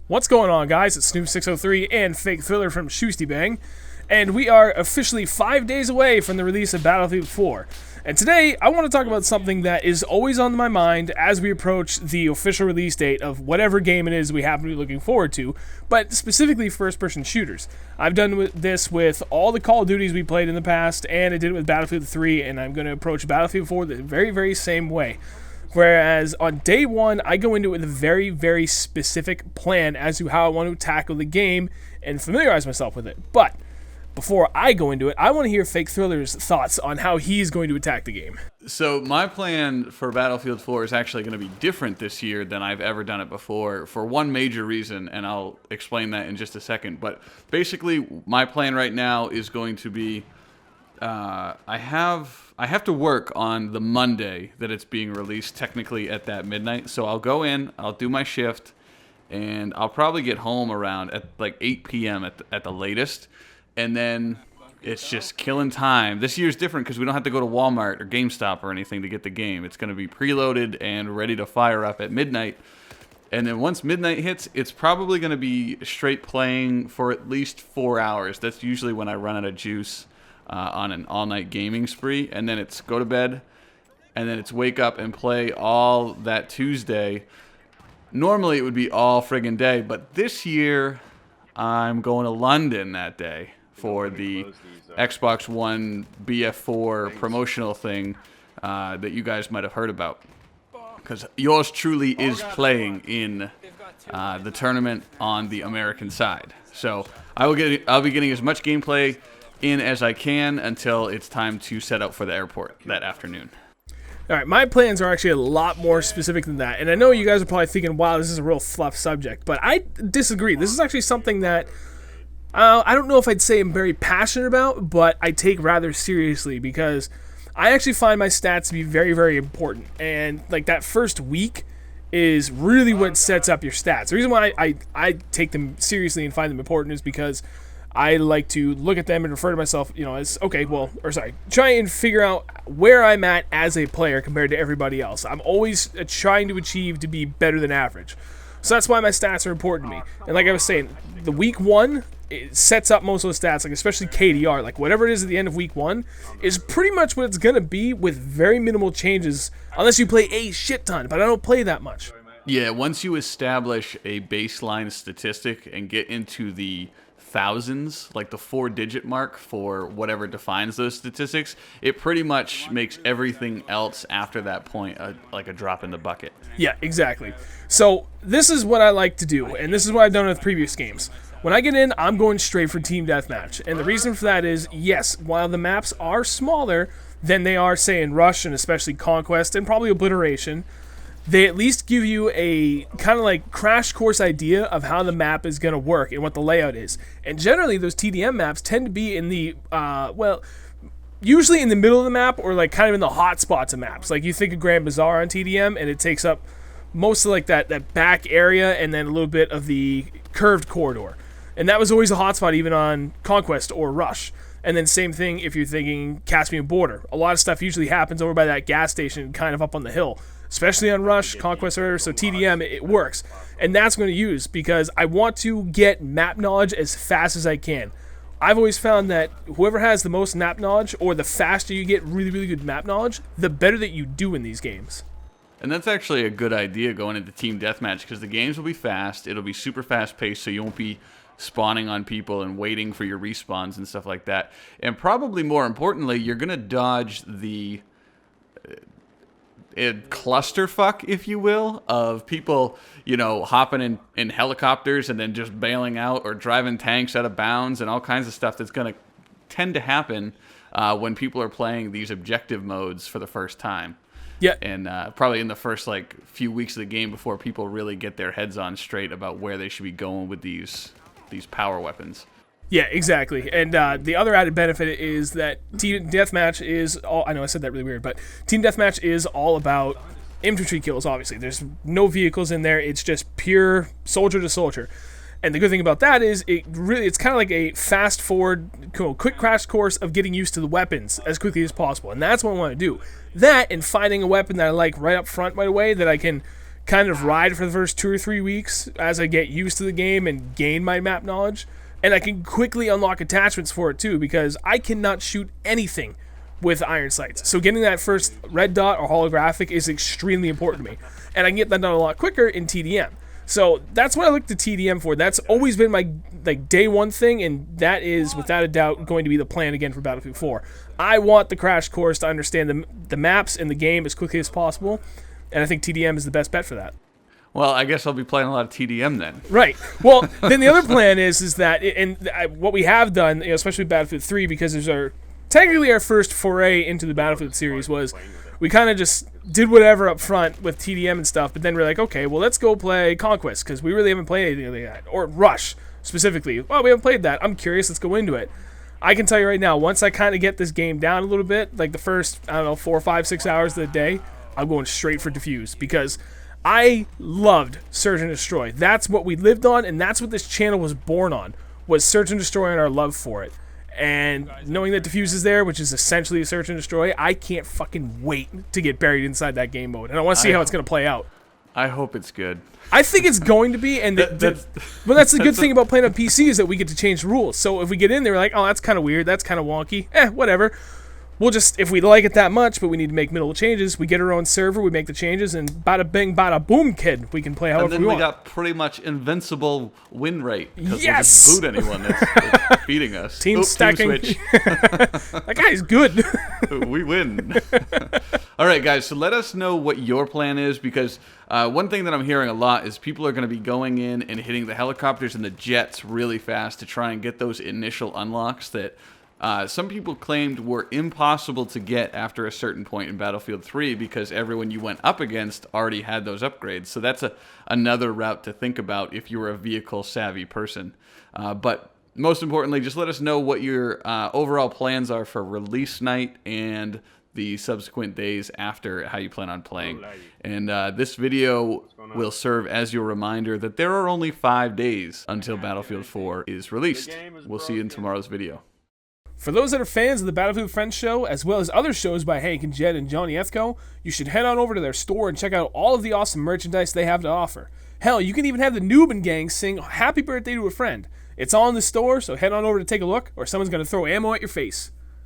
What's going on, guys? It's Snoop603 and Fake Thriller from Shustybang, and we are officially 5 days away from the release of Battlefield 4. And today, I want to talk about something that is always on my mind as we approach the official release date of whatever game it is we happen to be looking forward to, but specifically first-person shooters. I've done this with all the Call of Duties we played in the past, and I did it with Battlefield 3, and I'm going to approach Battlefield 4 the very, very same way. Whereas on day one, I go into it with a very, very specific plan as to how I want to tackle the game and familiarize myself with it. But before I go into it, I want to hear Fake Thriller's thoughts on how he's going to attack the game. So my plan for Battlefield 4 is actually going to be different this year than I've ever done it before for one major reason, and I'll explain that in just a second. But basically, my plan right now is going to be I have to work on the Monday that it's being released, technically at that midnight. So I'll go in, I'll do my shift, and I'll probably get home around at like 8 p.m. at the latest. And then it's just killing time. This year's different because we don't have to go to Walmart or GameStop or anything to get the game. It's going to be preloaded and ready to fire up at midnight. And then once midnight hits, it's probably going to be straight playing for at least 4 hours. That's usually when I run out of juice on an all-night gaming spree. And then it's go to bed, and then it's wake up and play all that Tuesday. Normally it would be all friggin' day, but this year I'm going to London that day for the Xbox One BF4 promotional thing that you guys might have heard about. Because yours truly is playing in the tournament on the American side. So I'll be getting as much gameplay in as I can until it's time to set up for the airport that afternoon. All right, my plans are actually a lot more specific than that. And I know you guys are probably thinking, wow, this is a real fluff subject. But I disagree. This is actually something that I don't know if I'd say I'm very passionate about, but I take rather seriously because I actually find my stats to be very, very important. And like that first week is really what sets up your stats. The reason why I take them seriously and find them important is because I like to look at them and refer to myself, as, try and figure out where I'm at as a player compared to everybody else. I'm always trying to achieve to be better than average. So that's why my stats are important to me. And like I was saying, the week one, it sets up most of those stats, like especially KDR, like whatever it is at the end of week one, is pretty much what it's going to be with very minimal changes, unless you play a shit ton, but I don't play that much. Yeah, once you establish a baseline statistic and get into the thousands, like the 4-digit mark for whatever defines those statistics, it pretty much makes everything else after that point like a drop in the bucket. Yeah, exactly. So this is what I like to do, and this is what I've done with previous games. When I get in, I'm going straight for Team Deathmatch, and the reason for that is, yes, while the maps are smaller than they are, say, in Rush and especially Conquest and probably Obliteration, they at least give you a kind of like crash course idea of how the map is going to work and what the layout is. And generally, those TDM maps tend to be in the, usually in the middle of the map or like kind of in the hot spots of maps. Like you think of Grand Bazaar on TDM and it takes up most of like that back area and then a little bit of the curved corridor. And that was always a hotspot even on Conquest or Rush. And then same thing if you're thinking Caspian Border. A lot of stuff usually happens over by that gas station kind of up on the hill. Especially on Rush, Conquest, or so TDM, it works. And that's going to use because I want to get map knowledge as fast as I can. I've always found that whoever has the most map knowledge, or the faster you get really, really good map knowledge, the better that you do in these games. And that's actually a good idea going into Team Deathmatch because the games will be fast. It'll be super fast-paced, so you won't be spawning on people and waiting for your respawns and stuff like that. And probably more importantly, you're going to dodge the a clusterfuck, if you will, of people, hopping in helicopters and then just bailing out or driving tanks out of bounds and all kinds of stuff that's going to tend to happen when people are playing these objective modes for the first time. Yeah. And probably in the first few weeks of the game before people really get their heads on straight about where they should be going with these power weapons. Yeah, exactly. And the other added benefit is that Team Deathmatch is all... I know I said that really weird, but Team Deathmatch is all about infantry kills, obviously. There's no vehicles in there. It's just pure soldier to soldier. And the good thing about that is it's kind of like a fast-forward, quick crash course of getting used to the weapons as quickly as possible. And that's what I want to do. That and finding a weapon that I like right up front right away that I can kind of ride for the first 2 or 3 weeks as I get used to the game and gain my map knowledge. And I can quickly unlock attachments for it too, because I cannot shoot anything with iron sights. So getting that first red dot or holographic is extremely important to me. And I can get that done a lot quicker in TDM. So that's what I look to TDM for. That's always been my day one thing, and that is without a doubt going to be the plan again for Battlefield 4. I want the crash course to understand the maps and the game as quickly as possible, and I think TDM is the best bet for that. Well, I guess I'll be playing a lot of TDM then. Right. Well, then the other plan is that, and what we have done, especially Battlefield 3, because there's technically our first foray into the Battlefield series, was we kind of just did whatever up front with TDM and stuff, but then we're like, okay, well, let's go play Conquest, because we really haven't played anything like that. Or Rush, specifically. Well, we haven't played that. I'm curious. Let's go into it. I can tell you right now, once I kind of get this game down a little bit, like the first, 4, 5, 6 hours of the day, I'm going straight for Diffuse, because I loved Search and Destroy. That's what we lived on, and that's what this channel was born on, was Search and Destroy and our love for it. And knowing that Diffuse is there, which is essentially a Search and Destroy, I can't fucking wait to get buried inside that game mode. And I want to see how it's going to play out. I hope it's good. I think it's going to be, and but that's the good thing about playing on PC is that we get to change the rules. So if we get in there, we're like, oh, that's kind of weird, that's kind of wonky, whatever. We'll just, if we like it that much, but we need to make middle changes, we get our own server, we make the changes, and bada bing, bada boom, kid, we can play however we want. And then we got pretty much invincible win rate. Yes! We'll just boot anyone that's beating us. Team stacking. Team switch. That guy's good. We win. All right, guys, so let us know what your plan is, because one thing that I'm hearing a lot is people are going to be going in and hitting the helicopters and the jets really fast to try and get those initial unlocks that some people claimed were impossible to get after a certain point in Battlefield 3 because everyone you went up against already had those upgrades. So that's another route to think about if you were a vehicle-savvy person. But most importantly, just let us know what your overall plans are for release night and the subsequent days after, how you plan on playing. And this video will serve as your reminder that there are only 5 days until Battlefield 4 is released. We'll see you in tomorrow's video. For those that are fans of the Battlefield Friends show, as well as other shows by Hank and Jed and Johnny Ethko, you should head on over to their store and check out all of the awesome merchandise they have to offer. Hell, you can even have the Noob Gang sing Happy Birthday to a Friend. It's all in the store, so head on over to take a look, or someone's going to throw ammo at your face.